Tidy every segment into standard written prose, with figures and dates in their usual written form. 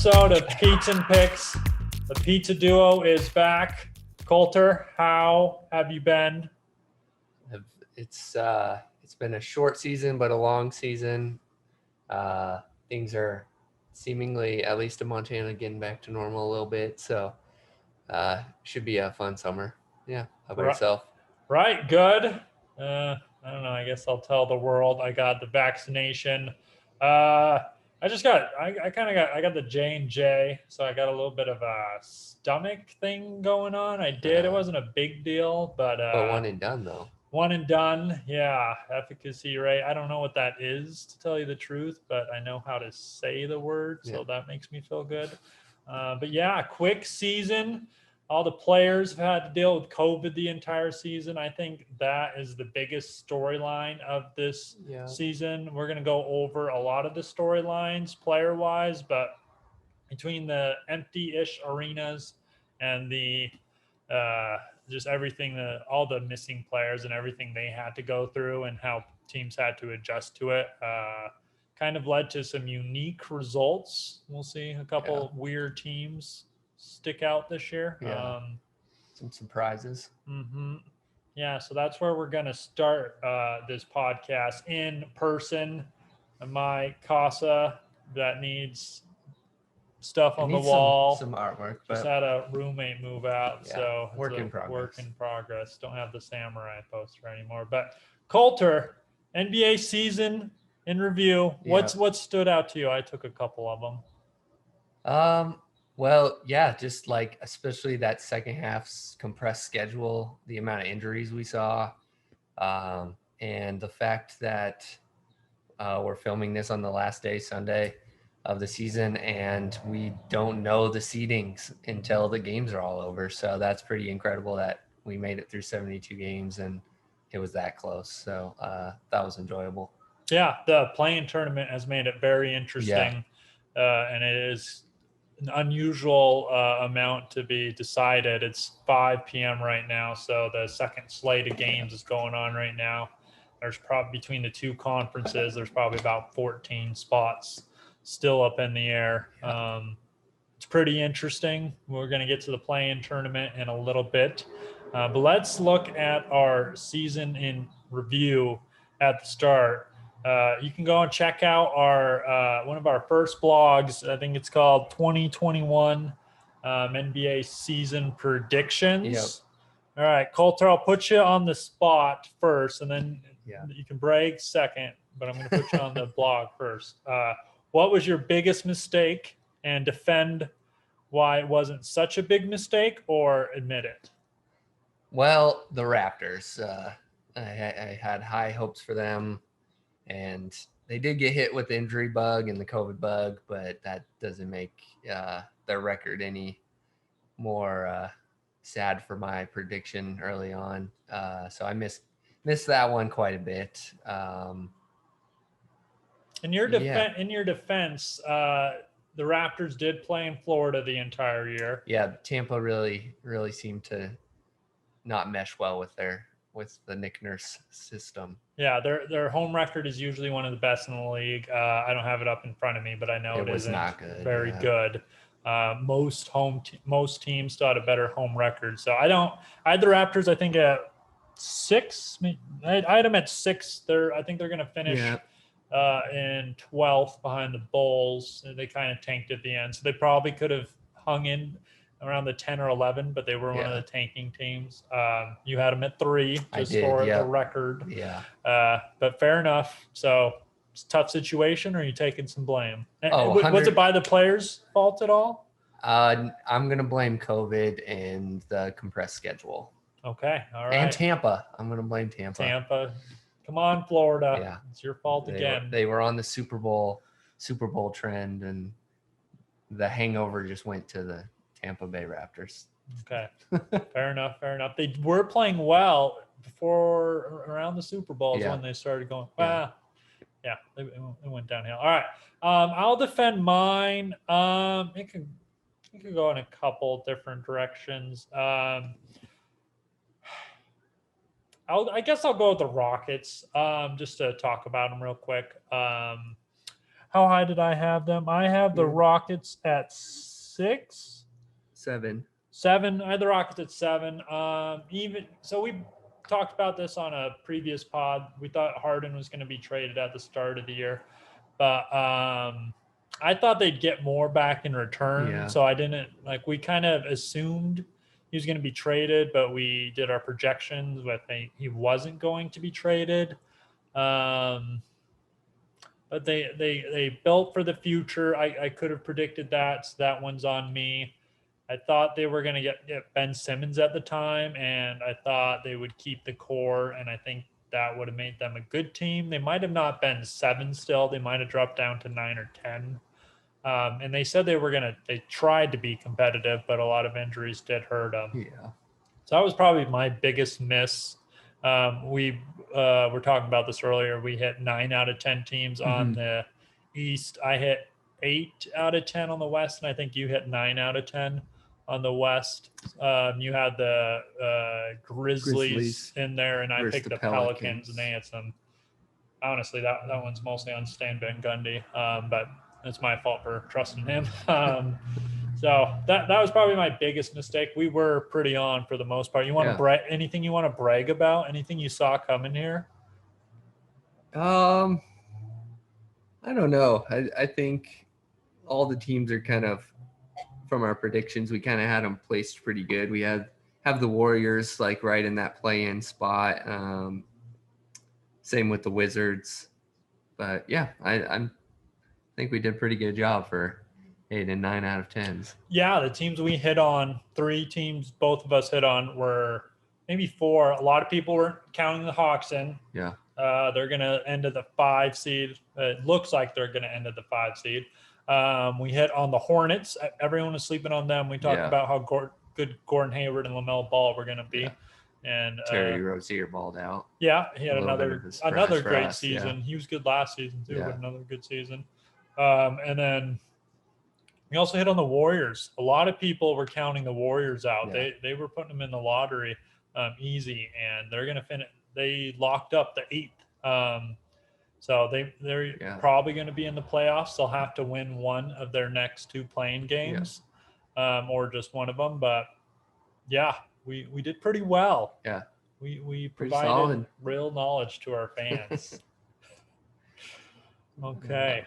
episode of Pizza and Picks. The pizza duo is back. Coulter, how have you been? It's been a short season, but a long season. Things are seemingly, at least in Montana, getting back to normal a little bit. So should be a fun summer. Yeah. How about yourself? Right, good. I don't know. I guess I'll tell the world I got the vaccination. I got the J&J, so I got a little bit of a stomach thing going on. It wasn't a big deal, but one and done though. One and done, yeah. Efficacy rate. I don't know what that is, to tell you the truth, but I know how to say the word, so that makes me feel good. But yeah, quick season. All the players have had to deal with COVID the entire season. I think that is the biggest storyline of this season. We're going to go over a lot of the storylines player-wise, but between the empty-ish arenas and the just everything, all the missing players and everything they had to go through and how teams had to adjust to it, kind of led to some unique results. We'll see a couple weird teams stick out this year. Some surprises. Yeah, so that's where we're going to start this podcast in person. My casa that needs stuff on the wall. Some artwork. Just had a roommate move out, so work in progress. Work in progress. Don't have the samurai poster anymore. But Coulter, NBA season in review. What stood out to you? I took a couple of them. Well, yeah, just like especially that second half's compressed schedule, the amount of injuries we saw, and the fact that we're filming this on the last day, Sunday, of the season, and we don't know the seedings until the games are all over. So that's pretty incredible that we made it through 72 games and it was that close. So that was enjoyable. Yeah, the play-in tournament has made it very interesting, and it is an unusual amount to be decided. It's 5 p.m. right now, so the second slate of games is going on right now. There's probably between the two conferences, there's probably about 14 spots still up in the air. It's pretty interesting. We're going to get to the play-in tournament in a little bit, but let's look at our season in review at the start. You can go and check out our one of our first blogs. I think it's called 2021 NBA season predictions. All right, Coulter, I'll put you on the spot first, and then you can brag second, but I'm going to put you on the blog first. What was your biggest mistake, and defend why it wasn't such a big mistake, or admit it? Well, the Raptors. I had high hopes for them, and they did get hit with the injury bug and the COVID bug, but that doesn't make their record any more sad for my prediction early on. So I missed that one quite a bit. In your defense, the Raptors did play in Florida the entire year. Yeah, Tampa really seemed to not mesh well with the Nick Nurse system. Yeah, their home record is usually one of the best in the league. I don't have it up in front of me, but I know it isn't not good, very good. Most teams still had a better home record. So I had the Raptors, I think, at 6. I had them at 6. I think they're going to finish in 12th behind the Bulls. They kind of tanked at the end, so they probably could have hung in around the 10 or 11, but they were one of the tanking teams. You had them at 3 just for the record. But fair enough. So it's a tough situation, or are you taking some blame? Was it by the players' fault at all? I'm going to blame COVID and the compressed schedule. Okay, all right. And Tampa. I'm going to blame Tampa. Come on, Florida. Yeah. It's your fault again. They were on the Super Bowl trend, and the hangover just went to the Tampa Bay Raptors. Okay. Fair enough. They were playing well before around the Super Bowl when they started going. It went downhill. All right. I'll defend mine. It could go in a couple different directions. I guess I'll go with the Rockets, just to talk about them real quick. How high did I have them? I have the Rockets at 6. 7. 7. I had the Rockets at 7. Even so, we talked about this on a previous pod. We thought Harden was going to be traded at the start of the year, but I thought they'd get more back in return. Yeah. So I didn't we kind of assumed he was going to be traded, but we did our projections with he wasn't going to be traded. But they built for the future. I could have predicted that, so that one's on me. I thought they were going to get Ben Simmons at the time, and I thought they would keep the core, and I think that would have made them a good team. They might have not been 7 still. They might have dropped down to 9 or 10. And they said they tried to be competitive, but a lot of injuries did hurt them. Yeah. So that was probably my biggest miss. We were talking about this earlier. We hit 9 out of 10 teams on the East. I hit 8 out of 10 on the West, and I think you hit 9 out of 10 on the West. You had the Grizzlies in there, and I picked the Pelicans, and they had some. Honestly, that one's mostly on Stan Van Gundy, but it's my fault for trusting him. So that was probably my biggest mistake. We were pretty on for the most part. You want to anything you want to brag about? Anything you saw coming here? I don't know. I think all the teams are kind of, from our predictions, we kind of had them placed pretty good. We have the Warriors like right in that play-in spot. Same with the Wizards. But yeah, I think we did a pretty good job for 8 and 9 out of 10s. Yeah, the teams we hit on, 3 teams both of us hit on were maybe 4. A lot of people were counting the Hawks in. Yeah. They're going to end at the 5 seed. It looks like they're going to end at the 5 seed. We hit on the Hornets. Everyone was sleeping on them. We talked about how good Gordon Hayward and LaMelo Ball were going to be. Yeah. And Terry Rozier balled out. Yeah, he had another great season. Yeah. He was good last season too, but another good season. And then we also hit on the Warriors. A lot of people were counting the Warriors out. Yeah. They were putting them in the lottery easy, and they're going to finish. They locked up the 8th. So they're probably going to be in the playoffs. They'll have to win one of their next 2 playing games, or just one of them. But yeah, we did pretty well. Yeah, we provided real knowledge to our fans. Okay.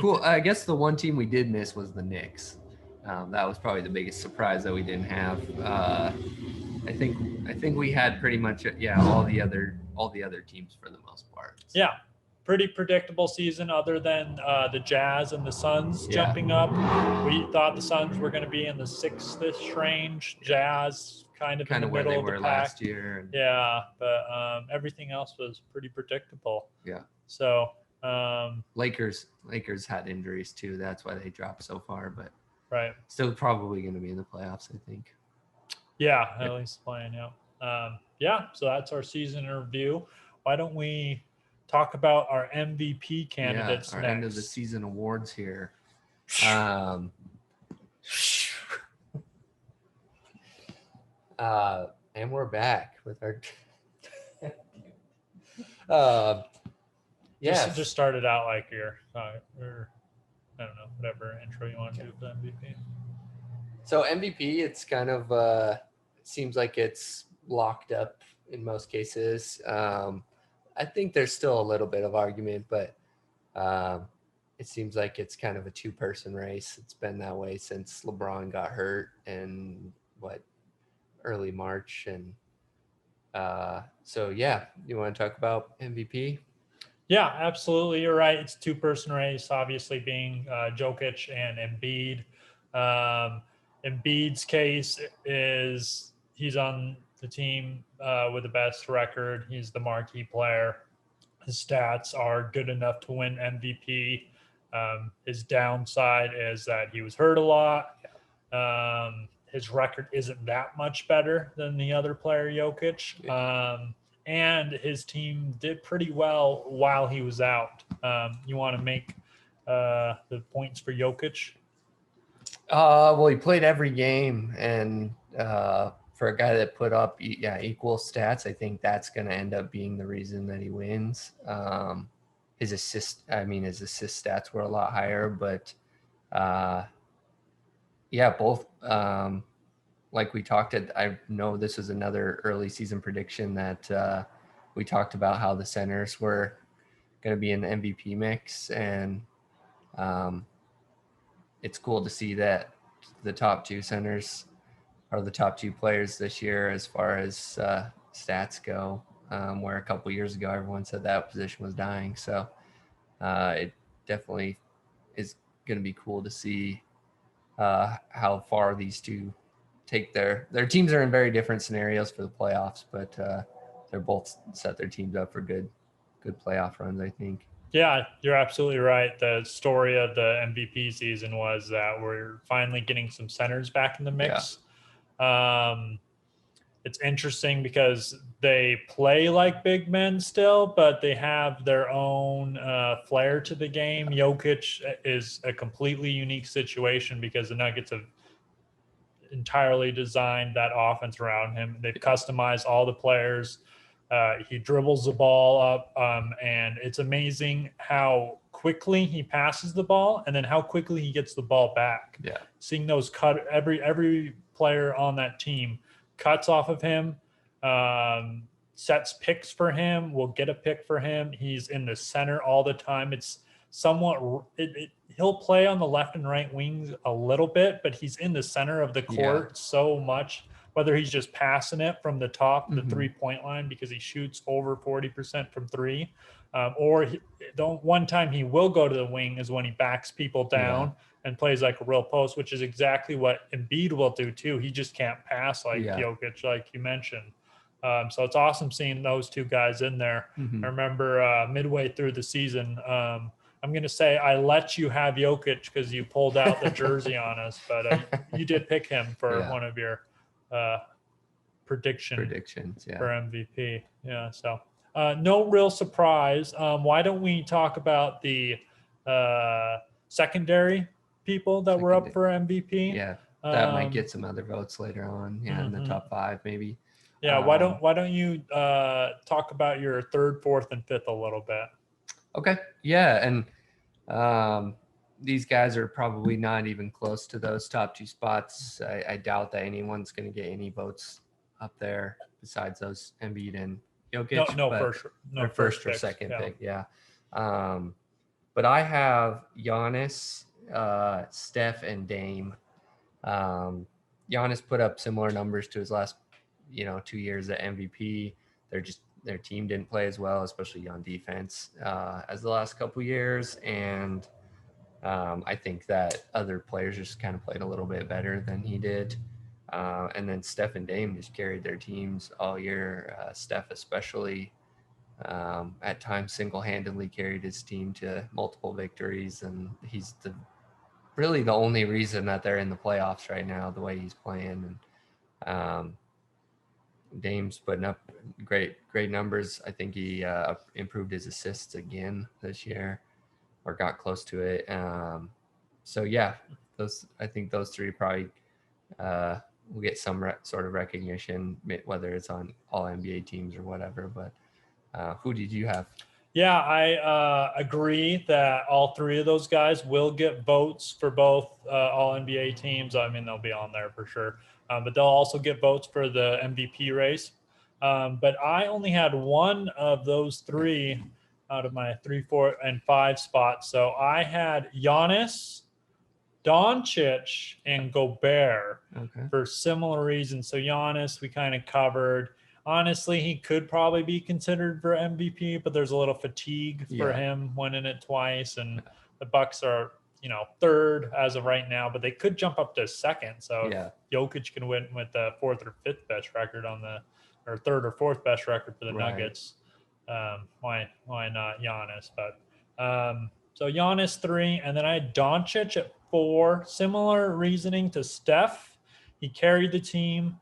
Cool. I guess the one team we did miss was the Knicks. That was probably the biggest surprise that we didn't have. I think we had pretty much all the other teams for the most part. So. Yeah, pretty predictable season other than the Jazz and the Suns jumping up. We thought the Suns were going to be in the 6th-ish range. Jazz kind of in the middle of the pack last year. Yeah, but everything else was pretty predictable. Yeah. So Lakers had injuries too. That's why they dropped so far, but still probably going to be in the playoffs, I think. Yeah, at least playing. Yeah. So that's our season review. Why don't we talk about our MVP candidates our next? End of the season awards here. And we're back with our. Just start it out like your or I don't know, whatever intro you want to do for MVP. So MVP, it's kind of it seems like it's locked up in most cases. I think there's still a little bit of argument, but it seems like it's kind of a 2-person race. It's been that way since LeBron got hurt in early March, and you want to talk about MVP? Yeah, absolutely. You're right. It's a 2-person race, obviously being Jokic and Embiid. Embiid's case is he's on the team with the best record. He's the marquee player. His stats are good enough to win MVP. His downside is that he was hurt a lot. His record isn't that much better than the other player, Jokic. And his team did pretty well while he was out. You want to make the points for Jokic? Well, he played every game, and for a guy that put up equal stats, I think that's going to end up being the reason that he wins. his assist stats were a lot higher, but both like we talked I know this was another early season prediction that we talked about how the centers were going to be in the MVP mix, and it's cool to see that the top two centers are the top two players this year as far as stats go, where a couple years ago everyone said that position was dying. So it definitely is going to be cool to see how far these two take their teams. Are in very different scenarios for the playoffs, but they're both set their teams up for good playoff runs, I think. Yeah, you're absolutely right. The story of the MVP season was that we're finally getting some centers back in the mix. It's interesting because they play like big men still, but they have their own flair to the game. Jokic is a completely unique situation because the Nuggets have entirely designed that offense around him. They've customized all the players. He dribbles the ball up, and it's amazing how quickly he passes the ball and then how quickly he gets the ball back. Yeah, seeing those every player on that team cuts off of him, sets picks for him, will get a pick for him. He's in the center all the time. It's somewhat he'll play on the left and right wings a little bit, but he's in the center of the court so much, whether he's just passing it from the top, the 3-point line, because he shoots over 40% from three. Or the one time he will go to the wing is when he backs people down and plays like a real post, which is exactly what Embiid will do too. He just can't pass like Jokic, like you mentioned. So it's awesome seeing those two guys in there. I remember midway through the season, I'm going to say I let you have Jokic because you pulled out the jersey on us, but you did pick him for one of your predictions for MVP. Yeah, so no real surprise. Why don't we talk about the secondary people that were up for MVP? Yeah, that might get some other votes later on. Yeah, in the top 5 maybe. Yeah, why don't you talk about your 3rd, 4th, and 5th a little bit? Okay. Yeah, and these guys are probably not even close to those top 2 spots. I doubt that anyone's going to get any votes up there besides those Embiid and Jokic. First or second pick. Yeah. But I have Giannis, Steph, and Dame. Giannis put up similar numbers to his last 2 years at MVP. Their team didn't play as well, especially on defense, as the last couple years. And I think that other players just kind of played a little bit better than he did. And then Steph and Dame just carried their teams all year. Steph especially at times single-handedly carried his team to multiple victories. And he's really the only reason that they're in the playoffs right now, the way he's playing. And Dame's putting up great numbers. I think he improved his assists again this year, or got close to it. So yeah, I think those 3 probably will get some sort of recognition, whether it's on all NBA teams or whatever. But who did you have? Yeah, I agree that all 3 of those guys will get votes for both all NBA teams. I mean, they'll be on there for sure. But they'll also get votes for the MVP race. But I only had one of those 3 out of my 3, 4, and 5 spots. So I had Giannis, Doncic, and Gobert for similar reasons. So Giannis, we kind of covered. Honestly, he could probably be considered for MVP, but there's a little fatigue for him winning it twice. And the Bucks are, 3rd as of right now, but they could jump up to 2nd. So Jokic can win with the 4th or 5th best record or 3rd or 4th best record for the Nuggets. Why not Giannis? But so Giannis 3, and then I had Doncic at 4. Similar reasoning to Steph. He carried the team.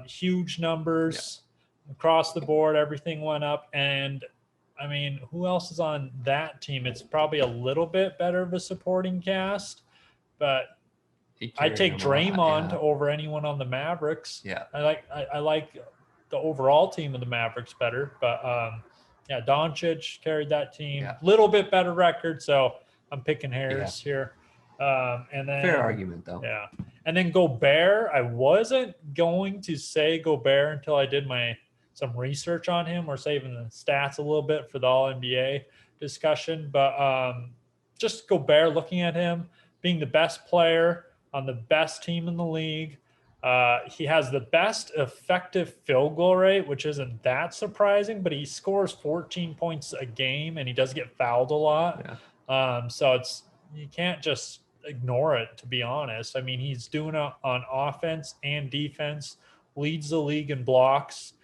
Huge numbers across the board. Everything went up. And I mean, who else is on that team? It's probably a little bit better of a supporting cast, but I take Draymond over anyone on the Mavericks. Yeah. I like the overall team of the Mavericks better, but Yeah, Doncic carried that team. Yeah. Little bit better record, so I'm picking hairs here. And then fair argument though. Yeah. And then Gobert, I wasn't going to say Gobert until I did some research on him. We're saving the stats a little bit for the All-NBA discussion, but just Gobert, looking at him being the best player on the best team in the league. He has the best effective field goal rate, which isn't that surprising, but he scores 14 points a game and he does get fouled a lot. Yeah. So you can't just ignore it, to be honest. I mean, he's doing it on offense and defense, leads the league in blocks.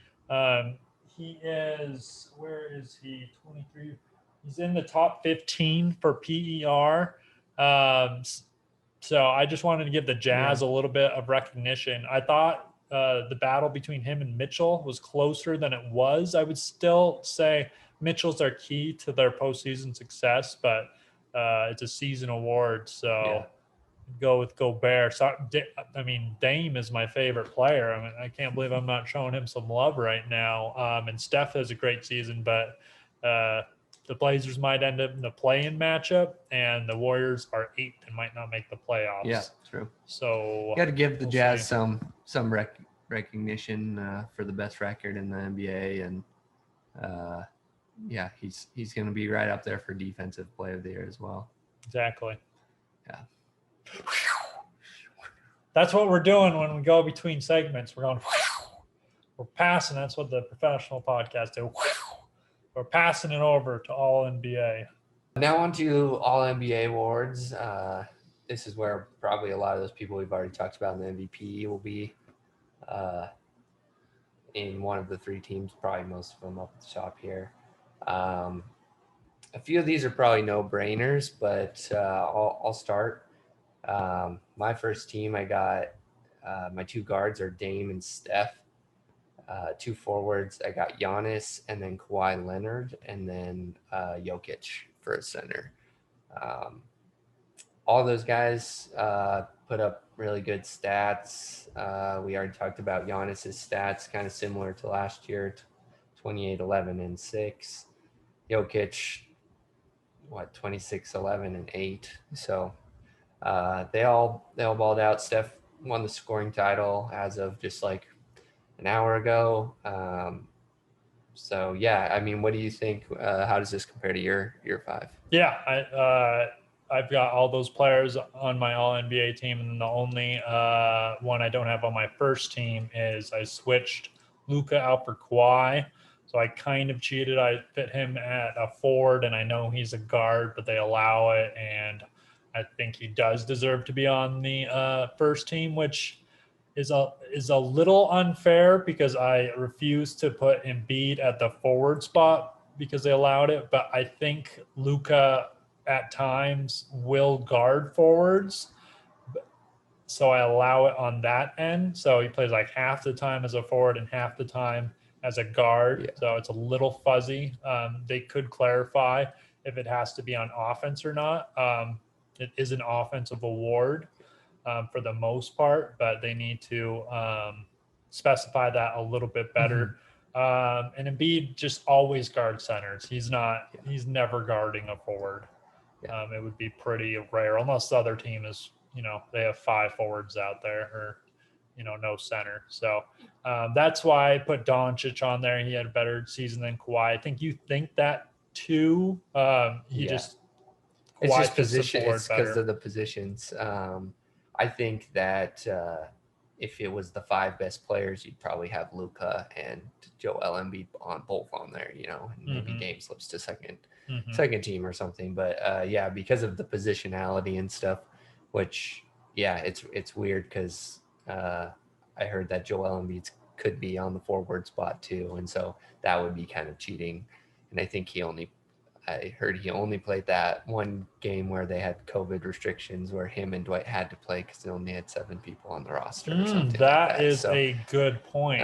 He is, where is he? 23. He's in the top 15 for PER. So I just wanted to give the Jazz a little bit of recognition. I thought the battle between him and Mitchell was closer than it was. I would still say Mitchell's their key to their postseason success, but it's a season award, so go with Gobert. So, I mean, Dame is my favorite player. I mean, I can't believe I'm not showing him some love right now. And Steph has a great season, but the Blazers might end up in the play-in matchup, and the Warriors are 8th and might not make the playoffs. Yeah, true. So you got to give the Jazz some recognition for the best record in the NBA, and he's going to be right up there for defensive player of the year as well. Exactly. Yeah. That's what we're doing when we go between segments. We're going, we're passing. That's what the professional podcast do. We're passing it over to All NBA. Now on to All NBA awards. This is where probably a lot of those people we've already talked about in the MVP will be in one of the three teams, probably most of them up at the top here. A few of these are probably no-brainers, but I'll start. My first team, I got my two guards are Dame and Steph. Two forwards, I got Giannis and then Kawhi Leonard, and then Jokic for a center. All those guys put up really good stats. We already talked about Giannis's stats, kind of similar to last year, 28, 11, and 6. Jokic, 26, 11, and 8. So they all balled out. Steph won the scoring title as of just like an hour ago. So yeah, I mean, what do you think? How does this compare to your 5? Yeah, I've got all those players on my All NBA team, and the only one I don't have on my first team is I switched Luka out for Kawhi. So I kind of cheated. I fit him at a forward, and I know he's a guard, but they allow it, and I think he does deserve to be on the first team, which is a little unfair because I refuse to put Embiid at the forward spot because they allowed it. But I think Luka at times will guard forwards, so I allow it on that end. So he plays like half the time as a forward and half the time as a guard. Yeah. So it's a little fuzzy. They could clarify if it has to be on offense or not. It is an offensive award for the most part, but they need to specify that a little bit better. And Embiid just always guards centers. He's never guarding a forward. Yeah. It would be pretty rare unless the other team is, they have 5 forwards out there or, no center. So that's why I put Doncic on there. He had a better season than Kawhi. I think you think that too. It's just position. It's because of the positions. I think that if it was the 5 best players, you'd probably have Luka and Joel Embiid both on there, and maybe Dame slips to second team or something. But because of the positionality and stuff, which it's weird because I heard that Joel Embiid could be on the forward spot too, and so that would be kind of cheating. And I think I heard he only played that one game where they had COVID restrictions where him and Dwight had to play because they only had 7 people on the roster or something like that. That is a good point.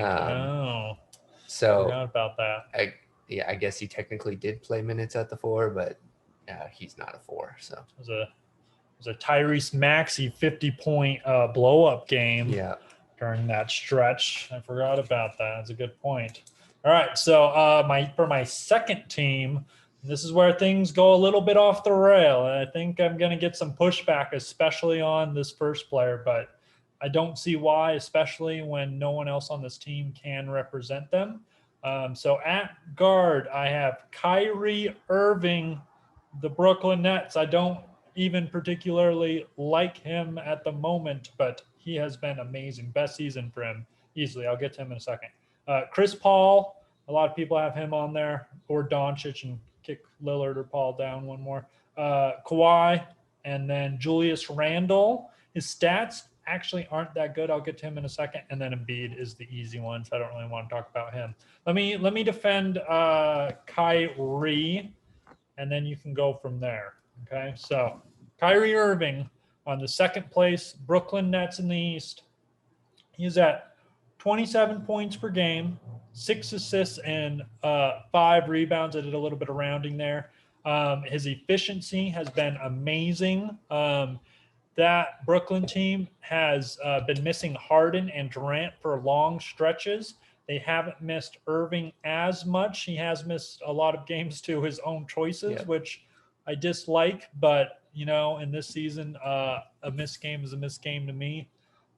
So forgot about that. I guess he technically did play minutes at the 4, but he's not a 4. So it was a Tyrese Maxey 50-point blow-up game during that stretch. I forgot about that. That's a good point. All right, so for my second team, this is where things go a little bit off the rail, and I think I'm going to get some pushback, especially on this first player. But I don't see why, especially when no one else on this team can represent them. So at guard, I have Kyrie Irving, the Brooklyn Nets. I don't even particularly like him at the moment, but he has been amazing. Best season for him easily. I'll get to him in a second. Chris Paul, a lot of people have him on there, or Doncic, and kick Lillard or Paul down one more. Kawhi, and then Julius Randle. His stats actually aren't that good. I'll get to him in a second. And then Embiid is the easy one, so I don't really want to talk about him. Let me defend Kyrie, and then you can go from there. Okay, so Kyrie Irving on the second place, Brooklyn Nets in the East. He's at 27 points per game, 6 assists, and 5 rebounds. I did a little bit of rounding there. His efficiency has been amazing. That Brooklyn team has been missing Harden and Durant for long stretches. They haven't missed Irving as much. He has missed a lot of games to his own choices, which I dislike. But, in this season, a missed game is a missed game to me.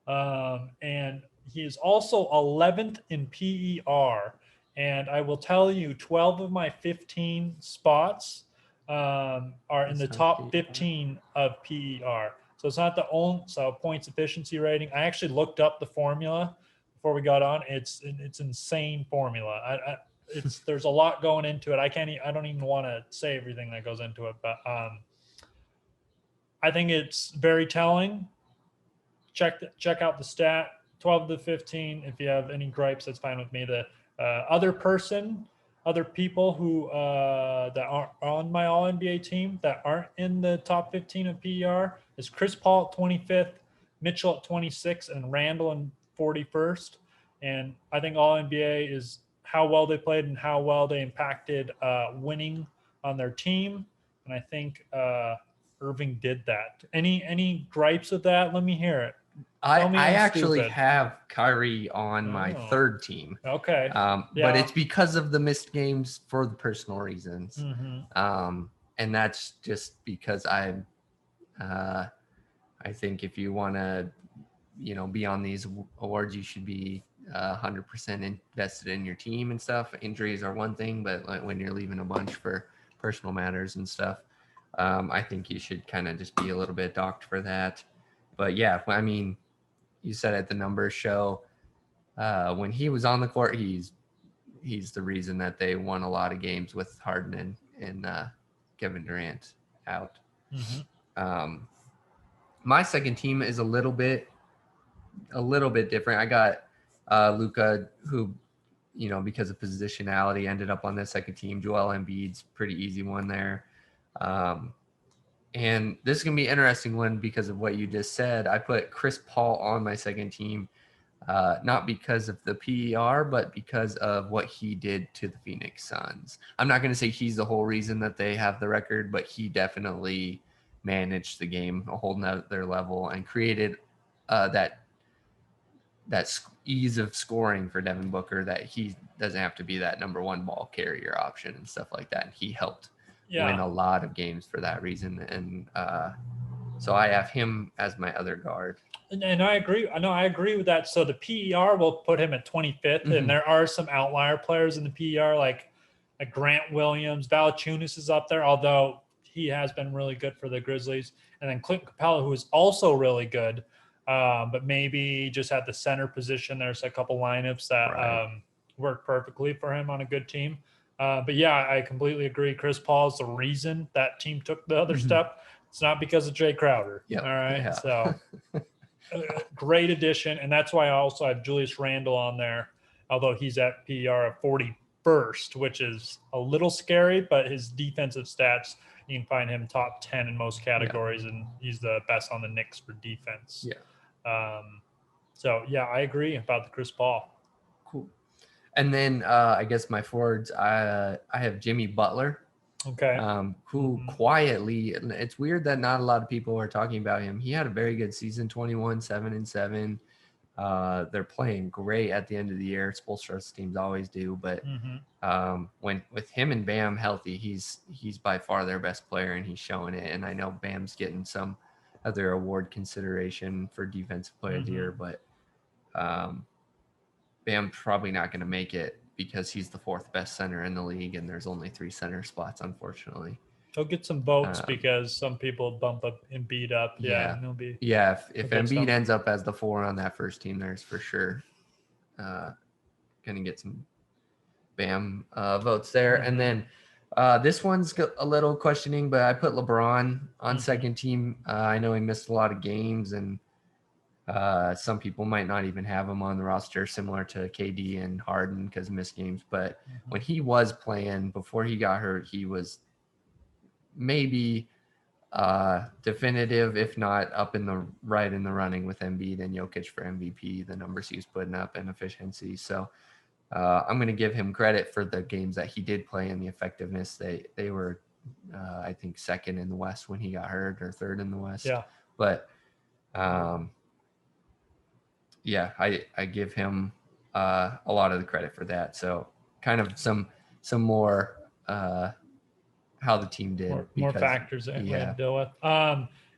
And he is also 11th in PER. And I will tell you, 12 of my 15 spots are in the top 15 of PER. So it's not the only points efficiency rating. I actually looked up the formula before we got on. It's insane formula. There's a lot going into it. I don't even want to say everything that goes into it, but I think it's very telling. Check out the stat, 12 to 15. If you have any gripes, that's fine with me. The other people who that are on my All NBA team that aren't in the top 15 of PER is Chris Paul at 25th, Mitchell at 26th, and Randall in 41st. And I think All NBA is how well they played and how well they impacted winning on their team. And I think Irving did that. Any gripes with that? Let me hear it. I actually have Kyrie on my third team. Okay. But it's because of the missed games for the personal reasons. Mm-hmm. And that's just because I think if you want to, be on these awards, you should be 100% invested in your team and stuff. Injuries are one thing, but like when you're leaving a bunch for personal matters and stuff, I think you should kind of just be a little bit docked for that. But yeah, I mean, you said it, the numbers show when he was on the court, he's the reason that they won a lot of games with Harden and Kevin Durant out. Mm-hmm. My second team is a little bit different. I got Luka, who, because of positionality, ended up on the second team. Joel Embiid's pretty easy one there. And this is going to be an interesting one because of what you just said. I put Chris Paul on my second team, not because of the PER, but because of what he did to the Phoenix Suns. I'm not going to say he's the whole reason that they have the record, but he definitely managed the game a whole nother level and created that ease of scoring for Devin Booker, that he doesn't have to be that number one ball carrier option and stuff like that. And he helped win a lot of games for that reason. And so I have him as my other guard. And I agree. I agree with that. So the PER will put him at 25th. Mm-hmm. And there are some outlier players in the PER like Grant Williams. Valanciunas is up there, although he has been really good for the Grizzlies. And then Clint Capella, who is also really good, but maybe just at the center position. There's a couple lineups that work perfectly for him on a good team. But yeah, I completely agree. Chris Paul is the reason that team took the other step. It's not because of Jay Crowder. Yep. All right. Yeah. So great addition. And that's why I also have Julius Randle on there, although he's at PER of 41st, which is a little scary, but his defensive stats, you can find him top 10 in most categories, and he's the best on the Knicks for defense. Yeah. So yeah, I agree about the Chris Paul. Cool. And then I guess my forwards, I have Jimmy Butler. Okay. Who quietly, it's weird that not a lot of people are talking about him. He had a very good season, 21, 7-7, They're playing great at the end of the year. Spoelstra's teams always do, but when with him and Bam healthy, he's by far their best player, and he's showing it. And I know Bam's getting some other award consideration for defensive player of the year, but Bam's probably not going to make it because he's the fourth best center in the league, and there's only 3 center spots, unfortunately. He'll get some votes because some people bump up Embiid up. Yeah, he'll be. Yeah, if Embiid ends up as the 4 on that first team, there's for sure going to get some Bam votes there. And then this one's a little questioning, but I put LeBron on second team. I know he missed a lot of games, and some people might not even have him on the roster, similar to KD and Harden because of missed games. But when he was playing before he got hurt, he was maybe definitive, if not up in the running with Embiid and Jokic for MVP, the numbers he was putting up and efficiency. So I'm going to give him credit for the games that he did play and the effectiveness. They were, I think, second in the West when he got hurt, or third in the West. Yeah. But I give him a lot of the credit for that. So kind of some more how the team did. More factors that we had to deal with.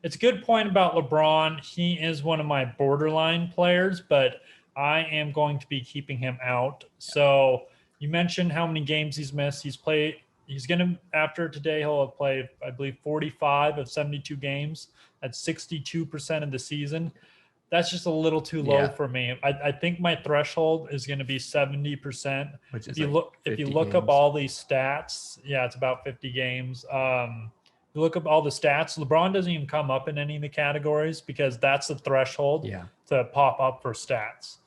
It's a good point about LeBron. He is one of my borderline players, but I am going to be keeping him out. So you mentioned how many games he's missed. He's going to, after today, he'll have played, I believe, 45 of 72 games. That's 62% of the season. That's just a little too low for me. I think my threshold is going to be 70%. Which is if you look up all these stats, it's about 50 games. You look up all the stats, LeBron doesn't even come up in any of the categories because that's the threshold to pop up for stats.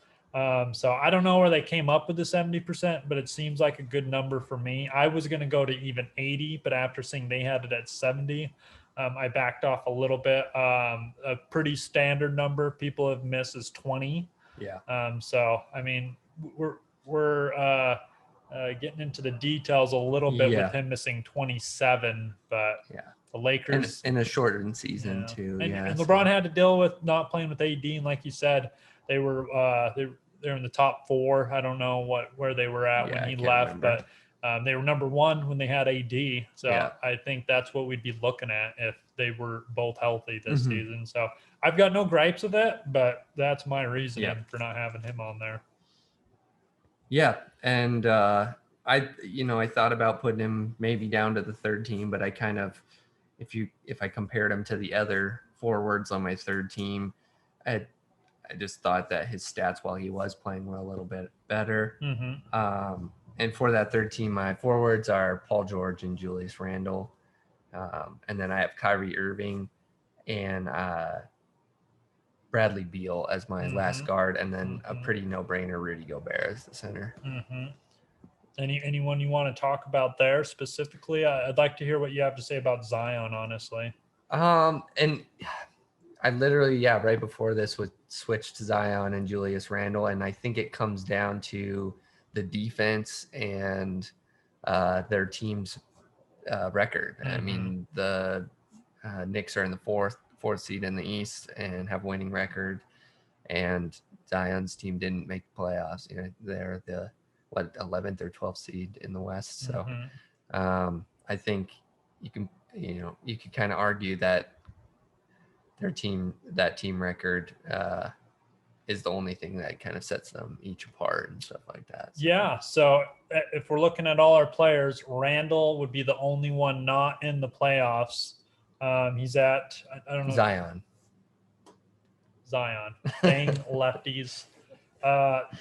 So I don't know where they came up with the 70%, but it seems like a good number for me. I was going to go to even 80, but after seeing they had it at 70, I backed off a little bit. A pretty standard number people have missed is 20. Yeah. So I mean, we're getting into the details a little bit with him missing 27, but the Lakers in a shortened season too. And LeBron had to deal with not playing with AD, and like you said, they were they're in the top 4. I don't know where they were at when he left, remember. But they were number 1 when they had AD. So I think that's what we'd be looking at if they were both healthy this season. So I've got no gripes with it, but that's my reasoning for not having him on there. Yeah. And I thought about putting him maybe down to the third team, but I kind of, if I compared him to the other forwards on my third team, I just thought that his stats while he was playing were a little bit better. And for that third team, my forwards are Paul George and Julius Randle. And then I have Kyrie Irving and Bradley Beal as my last guard. And then a pretty no-brainer Rudy Gobert as the center. Anyone you want to talk about there specifically? I'd like to hear what you have to say about Zion, honestly. And I literally, right before this would switch to Zion and Julius Randle, and I think it comes down to the defense and their team's record. I mean, the Knicks are in the fourth seed in the East and have winning record, and Zion's team didn't make the playoffs. They're the 11th or 12th seed in the West. So I think you can kind of argue that that team record is the only thing that kind of sets them each apart and stuff like that. So if we're looking at all our players, Randall would be the only one not in the playoffs. He's at, I don't know. Zion. Dang lefties.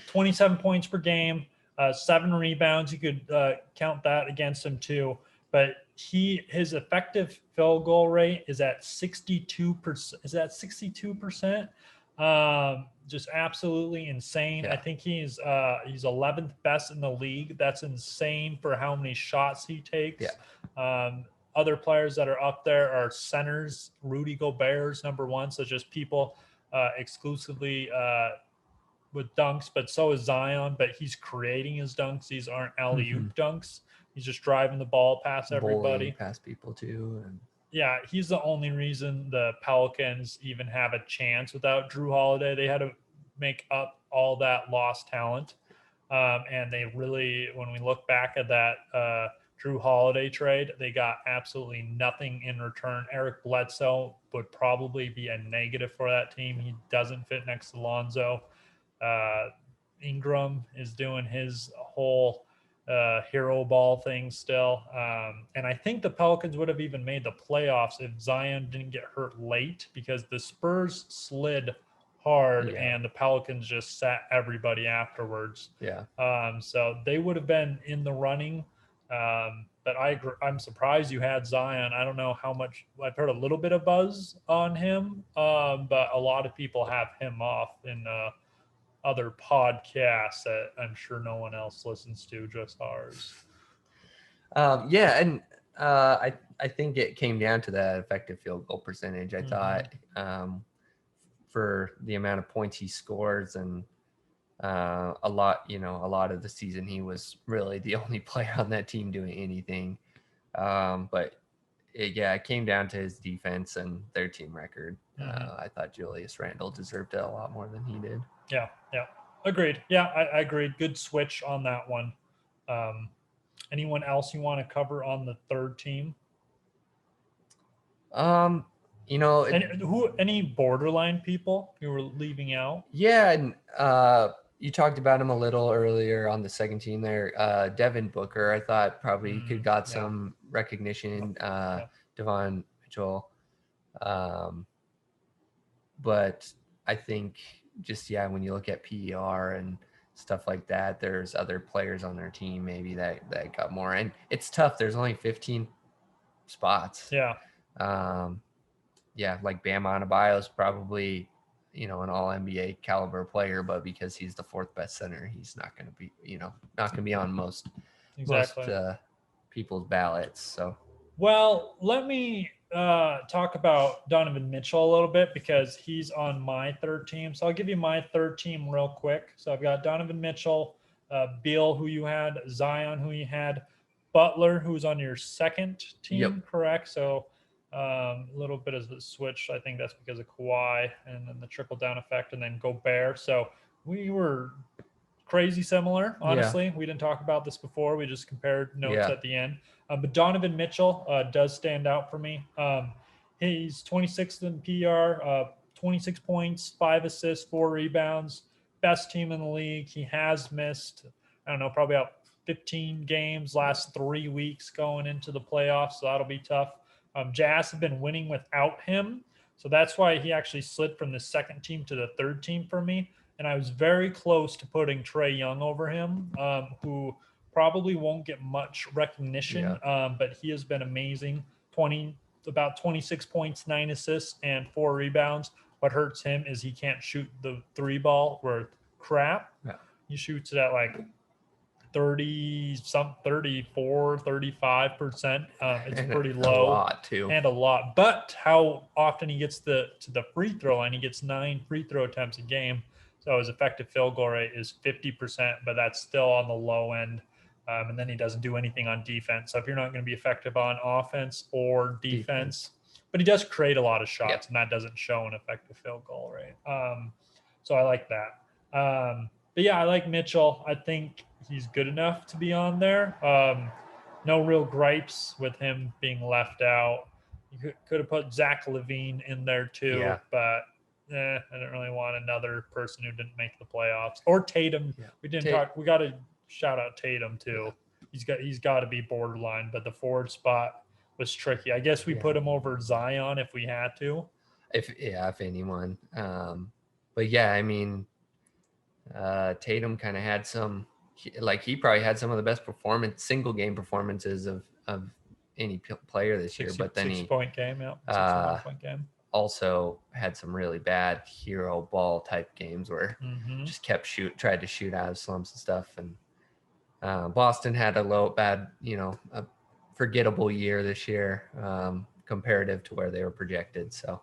27 points per game, 7 rebounds. You could count that against him too. But his effective field goal rate is at 62%. Is that 62%? Just absolutely insane. I think he's 11th best in the league. That's insane for how many shots he takes. Other players that are up there are centers. Rudy Gobert's number 1. So just people exclusively with dunks, but so is Zion. But he's creating his dunks. These aren't alley-oop dunks. He's just driving the ball past everybody. Past people too. And he's the only reason the Pelicans even have a chance without Drew Holiday. They had a make up all that lost talent. And they really, when we look back at that Drew Holiday trade, they got absolutely nothing in return. Eric Bledsoe would probably be a negative for that team. He doesn't fit next to Lonzo. Ingram is doing his whole hero ball thing still. And I think the Pelicans would have even made the playoffs if Zion didn't get hurt late, because the Spurs slid hard and the Pelicans just sat everybody afterwards. So they would have been in the running. But I'm surprised you had Zion. I don't know how much. I've heard a little bit of buzz on him, but a lot of people have him off in other podcasts that I'm sure no one else listens to, just ours. And I think it came down to that effective field goal percentage. I thought for the amount of points he scores, and a lot of the season he was really the only player on that team doing anything. But it came down to his defense and their team record. I thought Julius Randle deserved it a lot more than he did. Yeah. Agreed. Yeah, I agreed. Good switch on that one. Anyone else you want to cover on the third team? Any borderline people you were leaving out? Yeah, and you talked about him a little earlier on the second team there. Devin Booker, I thought probably could got some recognition. Donovan Mitchell. But I think just, when you look at PER and stuff like that, there's other players on their team maybe that got more. And it's tough. There's only 15 spots. Like Bam Adebayo's probably, an all-NBA caliber player, but because he's the fourth best center, he's not going to be, not going to be on most people's ballots. So, well, let me talk about Donovan Mitchell a little bit, because he's on my third team. So I'll give you my third team real quick. So I've got Donovan Mitchell, Beal, who you had, Zion, who you had, Butler, who's on your second team, correct? So a little bit of the switch. I think that's because of Kawhi and then the trickle down effect, and then Gobert. So we were crazy similar, honestly. We didn't talk about this before. We just compared notes at the end. But Donovan Mitchell does stand out for me. He's 26th in PR, 26 points, 5 assists, 4 rebounds, best team in the league. He has missed, probably about 15 games last 3 weeks going into the playoffs, so that'll be tough. Jazz have been winning without him, so that's why he actually slid from the second team to the third team for me. And I was very close to putting Trae Young over him, who probably won't get much recognition, but he has been amazing. About 26 points, 9 assists, and 4 rebounds. What hurts him is he can't shoot the 3 ball worth crap. He shoots it at like 34, 35%. It's pretty low. A lot. But how often he gets to the free throw line, he gets 9 free throw attempts a game. So his effective field goal rate is 50%, but that's still on the low end. And then he doesn't do anything on defense. So if you're not going to be effective on offense or defense, but he does create a lot of shots, and that doesn't show an effective field goal rate. So I like that. But I like Mitchell. I think he's good enough to be on there. No real gripes with him being left out. You could have put Zach LaVine in there too, but I didn't really want another person who didn't make the playoffs. Or Tatum. We didn't talk. We got to shout out Tatum too. He's got to be borderline, but the forward spot was tricky. I guess we put him over Zion if we had to. If anyone. But Tatum kind of had some, he probably had some of the best single game performances of any player this year. But then 6-point game, 6-point game. Also had some really bad hero ball type games where just tried to shoot out of slumps and stuff. And Boston had a forgettable year this year comparative to where they were projected. So,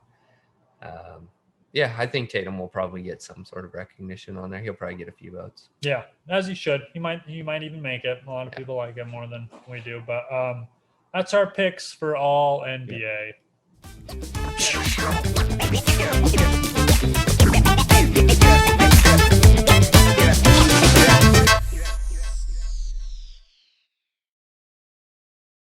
I think Tatum will probably get some sort of recognition on there. He'll probably get a few votes. Yeah, as he should. He might even make it. A lot of people like him more than we do. But that's our picks for all NBA. Yeah.